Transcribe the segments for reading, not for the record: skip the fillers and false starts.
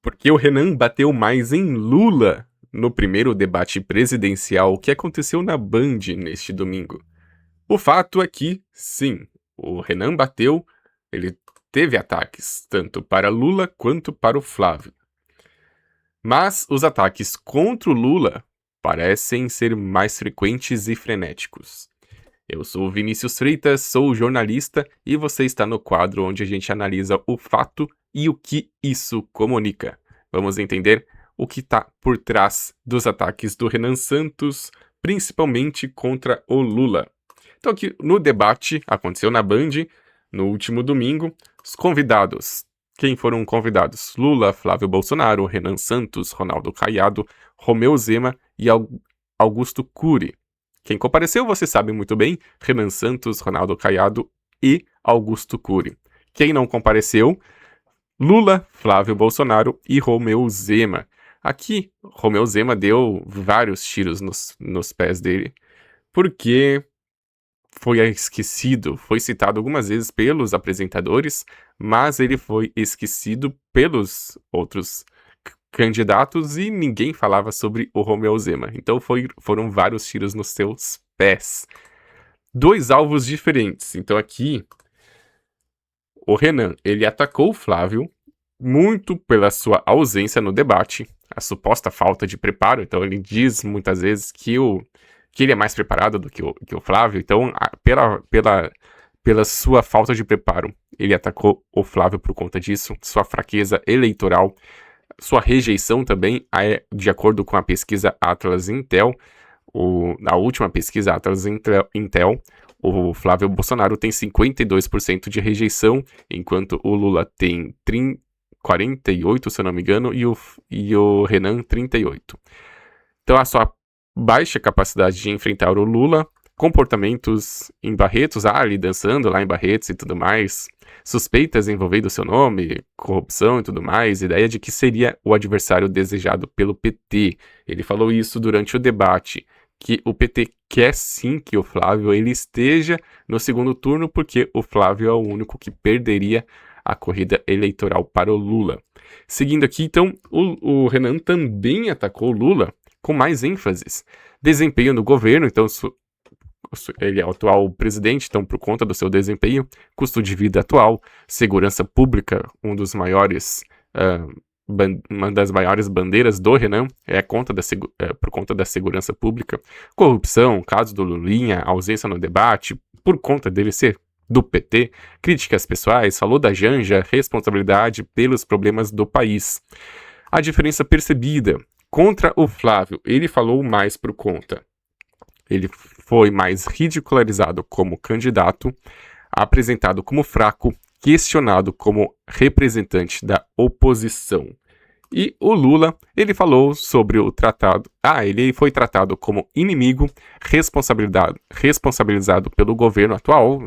Porque o Renan bateu mais em Lula no primeiro debate presidencial que aconteceu na Band neste domingo. O fato é que, sim, o Renan bateu, ele teve ataques tanto para Lula quanto para o Flávio. Mas os ataques contra o Lula parecem ser mais frequentes e frenéticos. Eu sou o Vinícius Freitas, sou jornalista e você está no quadro onde a gente analisa o fato e o que isso comunica. Vamos entender o que está por trás dos ataques do Renan Santos, principalmente contra o Lula. Então aqui no debate, aconteceu na Band, no último domingo, os convidados. Quem foram convidados? Lula, Flávio Bolsonaro, Renan Santos, Ronaldo Caiado, Romeu Zema e Augusto Cury. Quem compareceu, você sabe muito bem, Renan Santos, Ronaldo Caiado e Augusto Cury. Quem não compareceu, Lula, Flávio Bolsonaro e Romeu Zema. Aqui, Romeu Zema deu vários tiros nos pés dele, porque foi esquecido, foi citado algumas vezes pelos apresentadores, mas ele foi esquecido pelos outros candidatos e ninguém falava sobre o Romeu Zema. Então foram vários tiros nos seus pés. Dois alvos diferentes. Então aqui, o Renan, ele atacou o Flávio muito pela sua ausência no debate, a suposta falta de preparo. Então ele diz muitas vezes que ele é mais preparado do que o Flávio. Então, pela sua falta de preparo, ele atacou o Flávio por conta disso, sua fraqueza eleitoral, sua rejeição também, de acordo com a pesquisa Atlas Intel, na última pesquisa Atlas Intel, o Flávio Bolsonaro tem 52% de rejeição, enquanto o Lula tem 48%, se eu não me engano, e o Renan 38%. Então a sua baixa capacidade de enfrentar o Lula, comportamentos em Barretos, ali dançando lá em Barretos e tudo mais, suspeitas envolvendo seu nome, corrupção e tudo mais, ideia de que seria o adversário desejado pelo PT. Ele falou isso durante o debate, que o PT quer sim que o Flávio ele esteja no segundo turno, porque o Flávio é o único que perderia a corrida eleitoral para o Lula. Seguindo aqui, então, o Renan também atacou o Lula com mais ênfases. Desempenho no governo, então ele é o atual presidente, então por conta do seu desempenho, custo de vida atual, segurança pública, uma das maiores bandeiras do Renan, por conta da segurança pública, corrupção, caso do Lulinha, ausência no debate, por conta dele ser do PT, críticas pessoais, falou da Janja, responsabilidade pelos problemas do país. A diferença percebida contra o Flávio, ele falou mais por conta. Ele foi mais ridicularizado como candidato, apresentado como fraco, questionado como representante da oposição. E o Lula, ele falou sobre o tratado. Ele foi tratado como inimigo, responsabilizado pelo governo atual,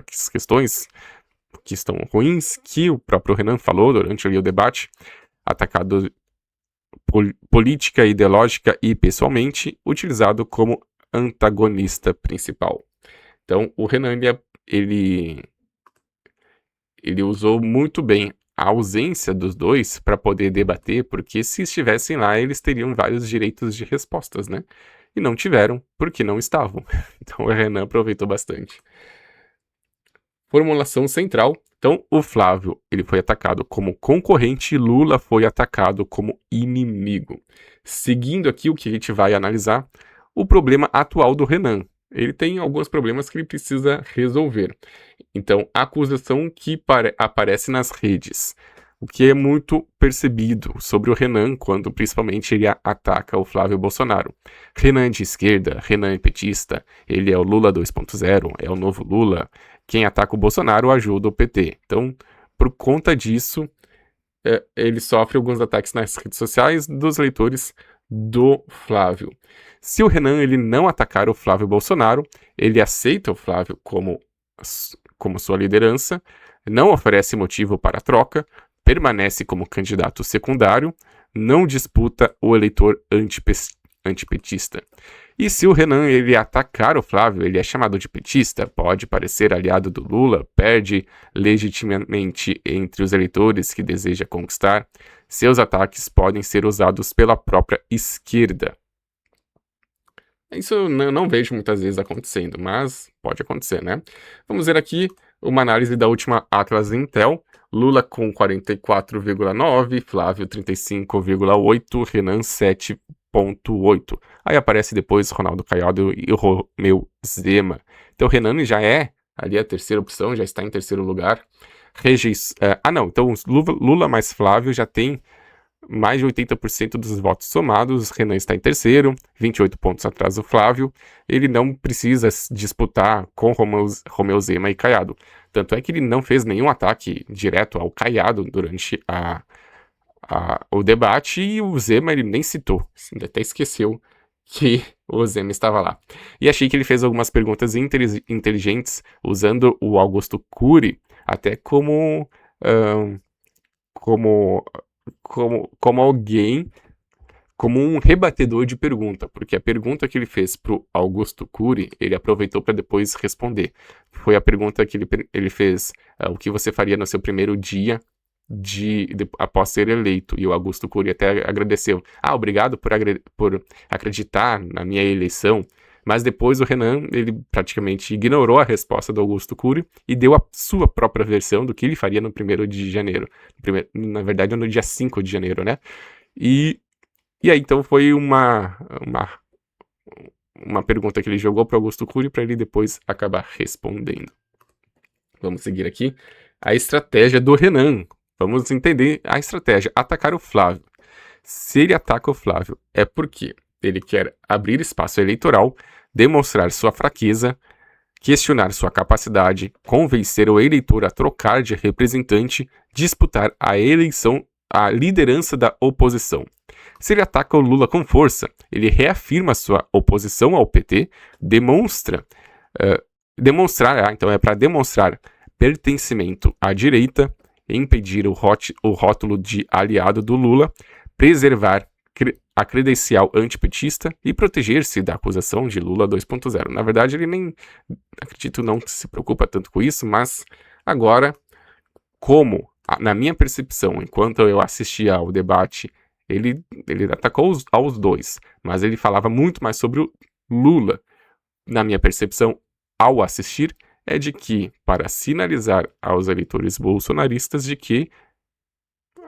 as questões que estão ruins, que o próprio Renan falou durante o debate, atacado política, ideológica e pessoalmente, utilizado como antagonista principal. Então, o Renan, ele usou muito bem a ausência dos dois para poder debater, porque se estivessem lá, eles teriam vários direitos de respostas, né? E não tiveram, porque não estavam. Então, o Renan aproveitou bastante. Formulação central. Então, o Flávio, ele foi atacado como concorrente e Lula foi atacado como inimigo. Seguindo aqui o que a gente vai analisar, o problema atual do Renan. Ele tem alguns problemas que ele precisa resolver. Então, a acusação que aparece nas redes, o que é muito percebido sobre o Renan, quando principalmente ele ataca o Flávio Bolsonaro. Renan é de esquerda, Renan é petista, ele é o Lula 2.0, é o novo Lula. Quem ataca o Bolsonaro ajuda o PT. Então, por conta disso, ele sofre alguns ataques nas redes sociais dos leitores do Flávio. Se o Renan ele não atacar o Flávio Bolsonaro, ele aceita o Flávio como sua liderança, não oferece motivo para a troca, permanece como candidato secundário, não disputa o eleitor antipetista. E se o Renan ele atacar o Flávio, ele é chamado de petista, pode parecer aliado do Lula, perde legitimamente entre os eleitores que deseja conquistar, seus ataques podem ser usados pela própria esquerda. Isso eu não vejo muitas vezes acontecendo, mas pode acontecer, né? Vamos ver aqui uma análise da última Atlas Intel. Lula com 44,9, Flávio 35,8, Renan 7,8. Aí aparece depois Ronaldo Caiado e o Romeu Zema. Então o Renan já é ali a terceira opção, já está em terceiro lugar. Então Lula mais Flávio já tem mais de 80% dos votos somados. Renan está em terceiro, 28 pontos atrás do Flávio. Ele não precisa disputar com Romeu Zema e Caiado. Tanto é que ele não fez nenhum ataque direto ao Caiado durante o debate, e o Zema ele nem citou, até esqueceu que o Zema estava lá. E achei que ele fez algumas perguntas inteligentes, usando o Augusto Cury até como alguém, como um rebatedor de pergunta, porque a pergunta que ele fez pro Augusto Cury, ele aproveitou para depois responder. Foi a pergunta que ele fez, o que você faria no seu primeiro dia após ser eleito, e o Augusto Cury até agradeceu. Obrigado por acreditar na minha eleição. Mas depois o Renan, ele praticamente ignorou a resposta do Augusto Cury e deu a sua própria versão do que ele faria no 1º de janeiro. Na verdade, no dia 5 de janeiro, né? E aí, então, foi uma pergunta que ele jogou para o Augusto Cury para ele depois acabar respondendo. Vamos seguir aqui. A estratégia do Renan. Vamos entender a estratégia. Atacar o Flávio. Se ele ataca o Flávio, é porque ele quer abrir espaço eleitoral, demonstrar sua fraqueza, questionar sua capacidade, convencer o eleitor a trocar de representante, disputar a liderança da oposição. Se ele ataca o Lula com força, ele reafirma sua oposição ao PT, então é para demonstrar pertencimento à direita, impedir o rótulo de aliado do Lula, preservar a credencial antipetista e proteger-se da acusação de Lula 2.0. Na verdade, ele nem, acredito, não se preocupa tanto com isso, mas agora, como, na minha percepção, enquanto eu assistia ao debate, ele atacou aos dois, mas ele falava muito mais sobre o Lula. Na minha percepção, ao assistir, é de que, para sinalizar aos eleitores bolsonaristas de que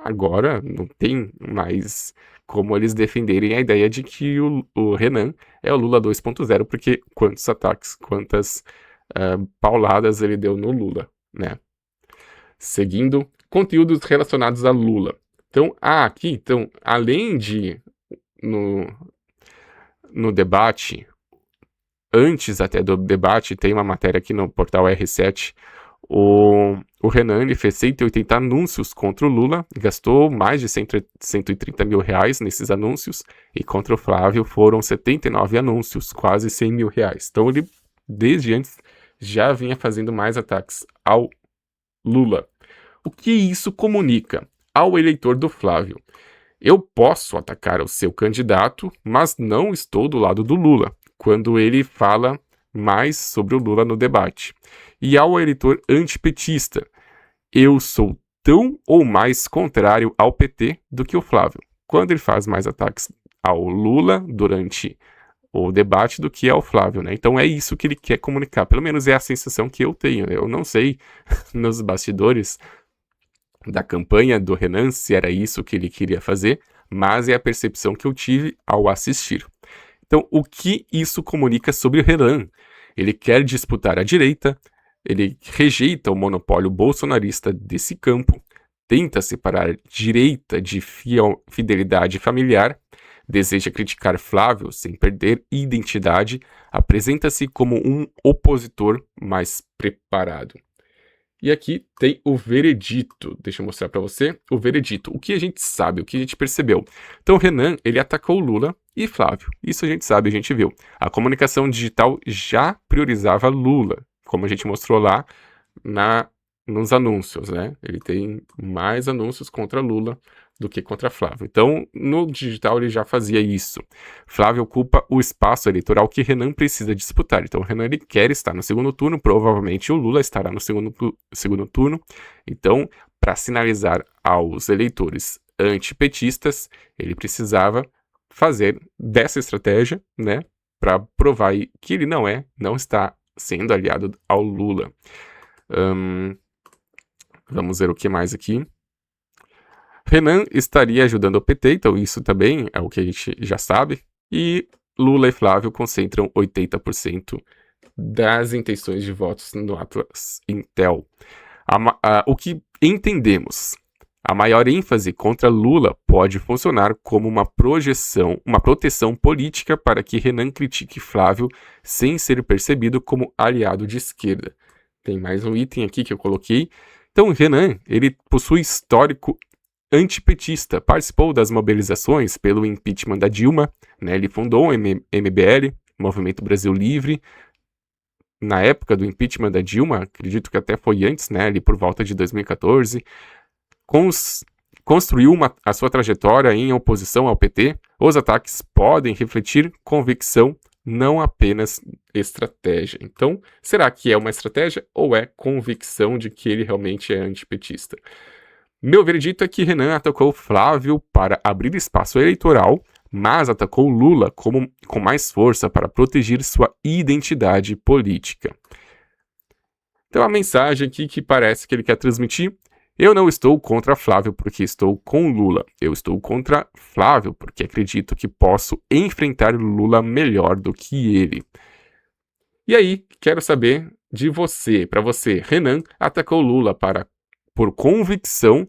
agora não tem mais como eles defenderem a ideia de que o Renan é o Lula 2.0, porque quantos ataques, quantas pauladas ele deu no Lula, né? Seguindo, conteúdos relacionados a Lula. Então, além de no debate, antes até do debate, tem uma matéria aqui no portal R7, o Renan ele fez 180 anúncios contra o Lula, gastou mais de 130 mil reais nesses anúncios, e contra o Flávio foram 79 anúncios, quase 100 mil reais. Então ele, desde antes, já vinha fazendo mais ataques ao Lula. O que isso comunica ao eleitor do Flávio? Eu posso atacar o seu candidato, mas não estou do lado do Lula, quando ele fala mais sobre o Lula no debate. E ao eleitor antipetista, eu sou tão ou mais contrário ao PT do que o Flávio, quando ele faz mais ataques ao Lula durante o debate do que ao Flávio, né? Então é isso que ele quer comunicar, pelo menos é a sensação que eu tenho. Eu não sei nos bastidores da campanha do Renan se era isso que ele queria fazer, mas é a percepção que eu tive ao assistir. Então, o que isso comunica sobre o Renan? Ele quer disputar a direita, ele rejeita o monopólio bolsonarista desse campo, tenta separar direita de fidelidade familiar, deseja criticar Flávio sem perder identidade, apresenta-se como um opositor mais preparado. E aqui tem o veredito. Deixa eu mostrar para você o veredito. O que a gente sabe, o que a gente percebeu. Então, o Renan, ele atacou Lula e Flávio. Isso a gente sabe, a gente viu. A comunicação digital já priorizava Lula, como a gente mostrou lá nos anúncios, né? Ele tem mais anúncios contra Lula do que contra Flávio. Então, no digital ele já fazia isso. Flávio ocupa o espaço eleitoral que Renan precisa disputar. Então, o Renan ele quer estar no segundo turno, provavelmente o Lula estará no segundo turno. Então, para sinalizar aos eleitores antipetistas, ele precisava fazer dessa estratégia, né, para provar que ele não está sendo aliado ao Lula. Vamos ver o que mais aqui. Renan estaria ajudando o PT, então isso também é o que a gente já sabe. E Lula e Flávio concentram 80% das intenções de votos no Atlas Intel. O que entendemos? A maior ênfase contra Lula pode funcionar como uma proteção política para que Renan critique Flávio sem ser percebido como aliado de esquerda. Tem mais um item aqui que eu coloquei. Então, Renan, ele possui histórico antipetista, participou das mobilizações pelo impeachment da Dilma, né? Ele fundou o MBL, Movimento Brasil Livre, na época do impeachment da Dilma, acredito que até foi antes, né, ali por volta de 2014, construiu a sua trajetória em oposição ao PT. Os ataques podem refletir convicção, não apenas estratégia. Então, será que é uma estratégia ou é convicção de que ele realmente é antipetista? Meu veredito é que Renan atacou Flávio para abrir espaço eleitoral, mas atacou Lula com mais força para proteger sua identidade política. Então a mensagem aqui que parece que ele quer transmitir: eu não estou contra Flávio porque estou com Lula. Eu estou contra Flávio porque acredito que posso enfrentar Lula melhor do que ele. E aí, quero saber de você. Para você, Renan atacou Lula por convicção,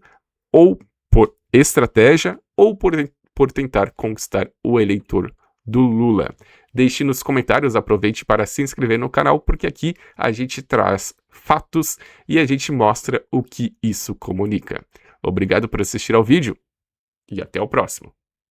ou por estratégia, ou por tentar conquistar o eleitor do Lula? Deixe nos comentários, aproveite para se inscrever no canal, porque aqui a gente traz fatos e a gente mostra o que isso comunica. Obrigado por assistir ao vídeo e até o próximo.